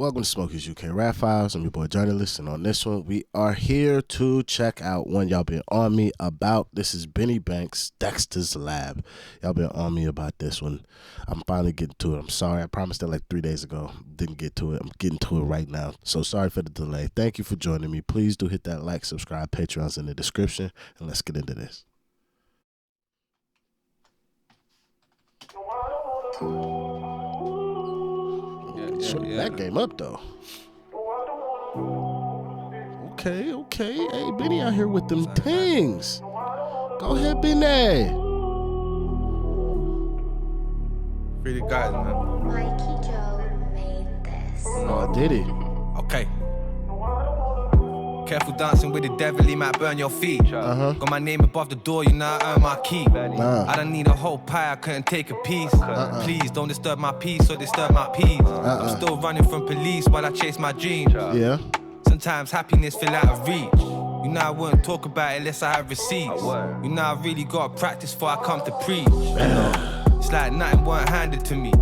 Welcome to Smokey's UK Rap Files. I'm your boy Journalist, and on this one, we are here to check out one y'all been on me about. This is Benny Banks, Dexter's Lab. Y'all been on me about this one. I'm finally getting to it. I'm sorry. I promised it like 3 days ago. Didn't get to it. I'm getting to it right now. So sorry for the delay. Thank you for joining me. Please do hit that like, subscribe. Patreon's in the description, and let's get into this. Shorten that game up though. Okay. Hey, Benny out here with them things. Go ahead, Benny. Free the guys, man. Mikey Joe made this. Oh, did he? Okay. Careful dancing with the devil, he might burn your feet. Got my name above the door, you know I earn my keep. I don't need a whole pie, I couldn't take a piece. Please don't disturb my peace or disturb my peace. I'm still running from police while I chase my dreams. Yeah. Sometimes happiness feel out of reach. You know I wouldn't talk about it unless I have receipts. You know I really gotta practice before I come to preach. It's like nothing weren't handed to me.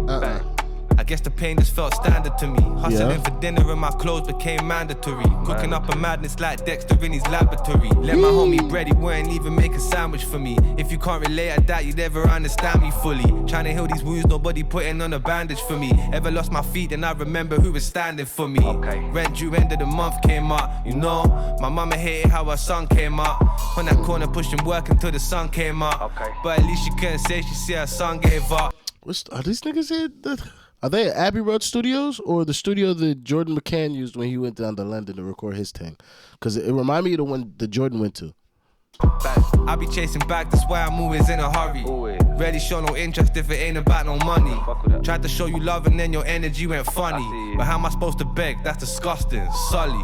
I guess the pain just felt standard to me. Hustling for dinner and my clothes became mandatory. Cooking up a madness like Dexter in his laboratory. Let my homie bread, he wouldn't even make a sandwich for me. If you can't relate, I doubt you'd ever understand me fully. Trying to heal these wounds, nobody putting on a bandage for me. Ever lost my feet, and I remember who was standing for me. Rent due, end of the month came up. You know, my mama hated how her son came up. On that corner pushing work until the sun came up. But at least she couldn't say she see her son gave up. Are these niggas here? Are they at Abbey Road Studios or the studio that Jordan McCann used when he went down to London to record his thing? Because it reminded me of the one that Jordan went to. I be chasing back, that's why I'm always in a hurry. Rarely show no interest if it ain't about no money. Tried to show you love and then your energy went funny. But how am I supposed to beg? That's disgusting, sully.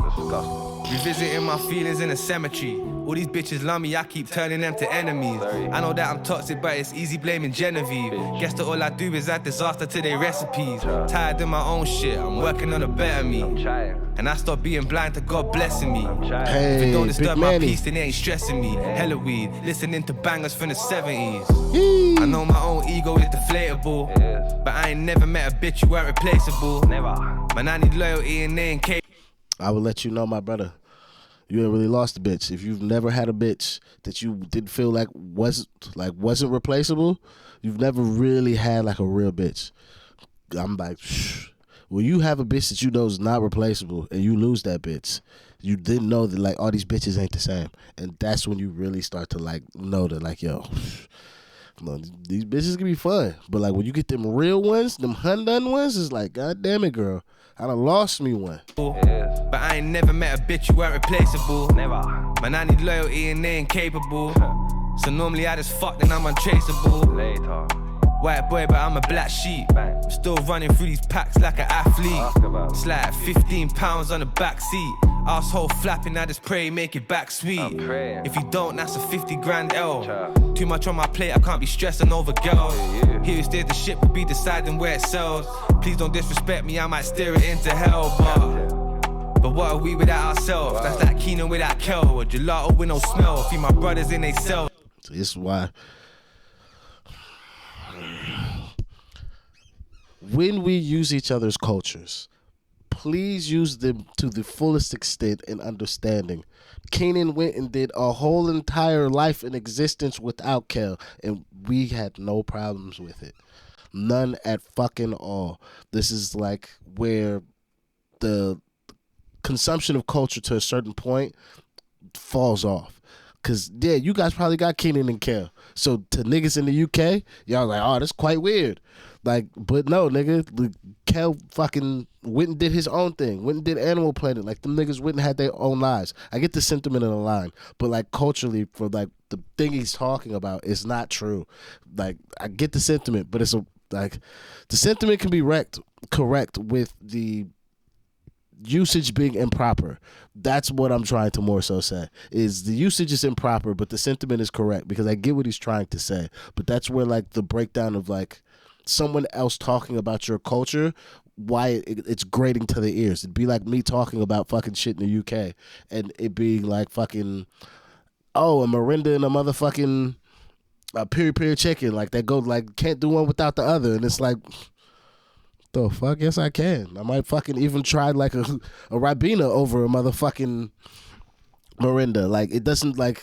Revisiting my feelings in a cemetery. All these bitches love me, I keep turning them to enemies. I know that I'm toxic, but it's easy blaming Genevieve. Guess that all I do is add disaster to their recipes. Tired of my own shit, I'm working on a better me. And I stop being blind to God blessing me. Hey, if it don't disturb my Manny. peace, then it ain't stressing me. Hella weed, listening to bangers from the 70s. I know my own ego is deflatable, but I ain't never met a bitch who ain't replaceable. Man, I need loyalty and they ain't capable. I will let you know, my brother. You ain't really lost a bitch. If you've never had a bitch that you didn't feel like wasn't replaceable, you've never really had like a real bitch. I'm like, when you have a bitch that you know is not replaceable and you lose that bitch, you didn't know that like all these bitches ain't the same, and that's when you really start to like know that like yo, these bitches can be fun, but like when you get them real ones, them Hyundai ones, it's like god damn it, girl. I done lost me one. But I ain't never met a bitch who ain't replaceable. Man, I need loyalty and they ain't capable. So normally I just fuck, then I'm untraceable. White boy, but I'm a black sheep. I'm still running through these packs like an athlete. It's like 15 pounds on the back seat. Asshole flapping, I just pray make it back sweet. If you don't, that's a 50 grand L. Too much on my plate, I can't be stressing over girls. Here instead the ship will be deciding where it sells. Please don't disrespect me, I might steer it into hell. But what are we without ourselves? That's like Keenan without Kel, or gelato with no smell. Feed my brothers in they cell. So this is why when we use each other's cultures, please use them to the fullest extent and understanding. Keenan went and did a whole entire life in existence without Kel, and we had no problems with it. None at fucking all. This is like where the consumption of culture to a certain point falls off. Cause yeah, you guys probably got Keenan and Kel. So to niggas in the UK, y'all like, oh, that's quite weird. Like, but no, nigga, Kel fucking went and did his own thing. Went and did Animal Planet. Like, them niggas went and had their own lives. I get the sentiment in the line, but like culturally, for like the thing he's talking about, it's not true. Like, I get the sentiment, but it's like the sentiment can be correct with the usage being improper. That's what I'm trying to more so say, is the usage is improper, but the sentiment is correct, because I get what he's trying to say. But that's where like the breakdown of like someone else talking about your culture, why it's grating to the ears. It'd be like me talking about fucking shit in the UK and it being like fucking, oh, a Mirinda and a motherfucking peri chicken, like they go like can't do one without the other, and it's like The fuck? Yes, I can. I might fucking even try like a Ribena over a motherfucking Mirinda. Like, it doesn't like...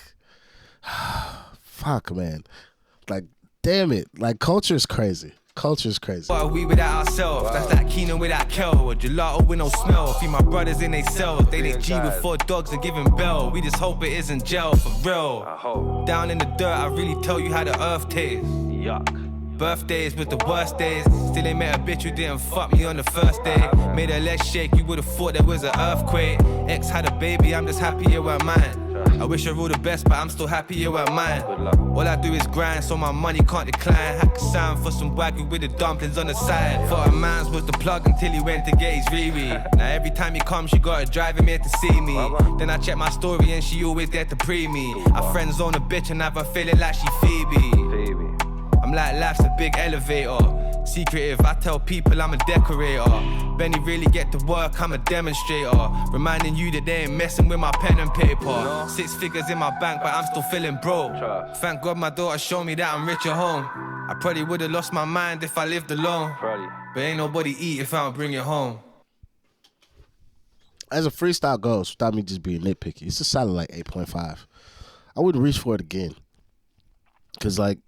Fuck, man. Like, damn it. Like, culture's crazy. Culture's crazy. What are we without ourselves? That's like Keenan without Kel. A gelato with no smell. Feed my brothers in they cells. They G with 4 dogs and giving bell. We just hope it isn't gel for real. Down in the dirt, I really tell you how the earth tastes. Yuck. Birthdays was the worst days. Still ain't met a bitch who didn't fuck me on the first day. Made her legs shake, you would've thought there was an earthquake. Ex had a baby, I'm just happy it weren't mine. I wish I ruled the best, but I'm still happy it weren't mine. All I do is grind, so my money can't decline. Hack a sound for some wagyu with the dumplings on the side. Thought a man's was the plug until he went to get his Riri. Now every time he comes, she got a drive him here to see me. Then I check my story and she always there to pre me. I friends on a bitch and have her feeling like she Phoebe. I'm like life's a big elevator. Secretive, I tell people I'm a decorator. Benny really get to work, I'm a demonstrator. Reminding you that they ain't messing with my pen and paper. 6 figures in my bank, but I'm still feeling broke. Thank God my daughter showed me that I'm rich at home. I probably would've lost my mind if I lived alone. But ain't nobody eat if I don't bring it home. As a freestyle goes, without me just being nitpicky, it's a solid like 8.5. I wouldn't reach for it again. Cause like,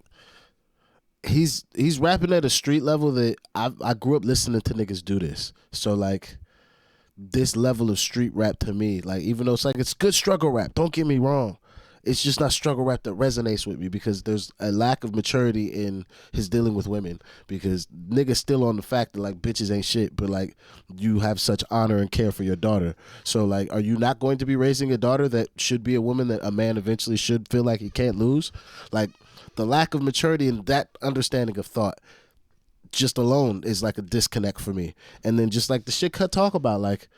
he's rapping at a street level that I grew up listening to niggas do this. So like, this level of street rap to me, like, even though it's good struggle rap, don't get me wrong, it's just not struggle rap that resonates with me because there's a lack of maturity in his dealing with women, because niggas still on the fact that like bitches ain't shit, but like you have such honor and care for your daughter. So like, are you not going to be raising a daughter that should be a woman that a man eventually should feel like he can't lose? Like, the lack of maturity and that understanding of thought just alone is like a disconnect for me. And then just like the shit Cut talk about, like,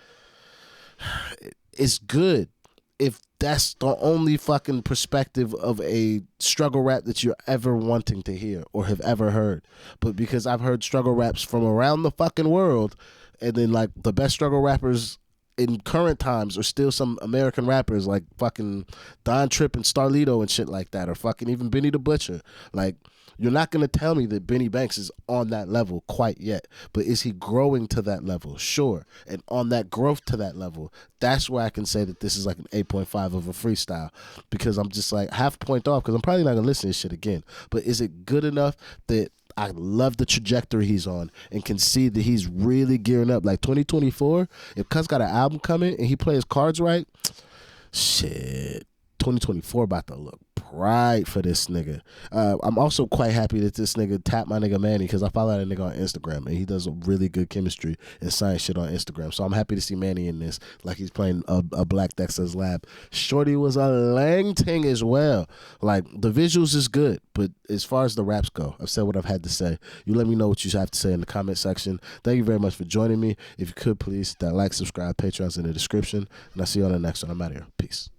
it's good if that's the only fucking perspective of a struggle rap that you're ever wanting to hear or have ever heard. But because I've heard struggle raps from around the fucking world, and then like the best struggle rappers in current times are still some American rappers like fucking Don Tripp and Starlito and shit like that, or fucking even Benny the Butcher. Like, you're not going to tell me that Benny Banks is on that level quite yet, but is he growing to that level? Sure. And on that growth to that level, that's where I can say that this is like an 8.5 of a freestyle, because I'm just like half point off because I'm probably not going to listen to this shit again. But is it good enough that I love the trajectory he's on and can see that he's really gearing up? Like 2024, if Cuz got an album coming and he plays cards right, shit, 2024 about to look bright for this nigga. I'm also quite happy that this nigga tapped my nigga Manny, because I follow that nigga on Instagram and he does a really good chemistry and science shit on Instagram. So I'm happy to see Manny in this, like he's playing a Black Dexter's Lab. Shorty was a lang ting as well. Like, the visuals is good, but as far as the raps go, I've said what I've had to say. You let me know what you have to say in the comment section. Thank you very much for joining me. If you could, please, that like, subscribe, Patreon's in the description, and I'll see you on the next one. I'm out of here. Peace.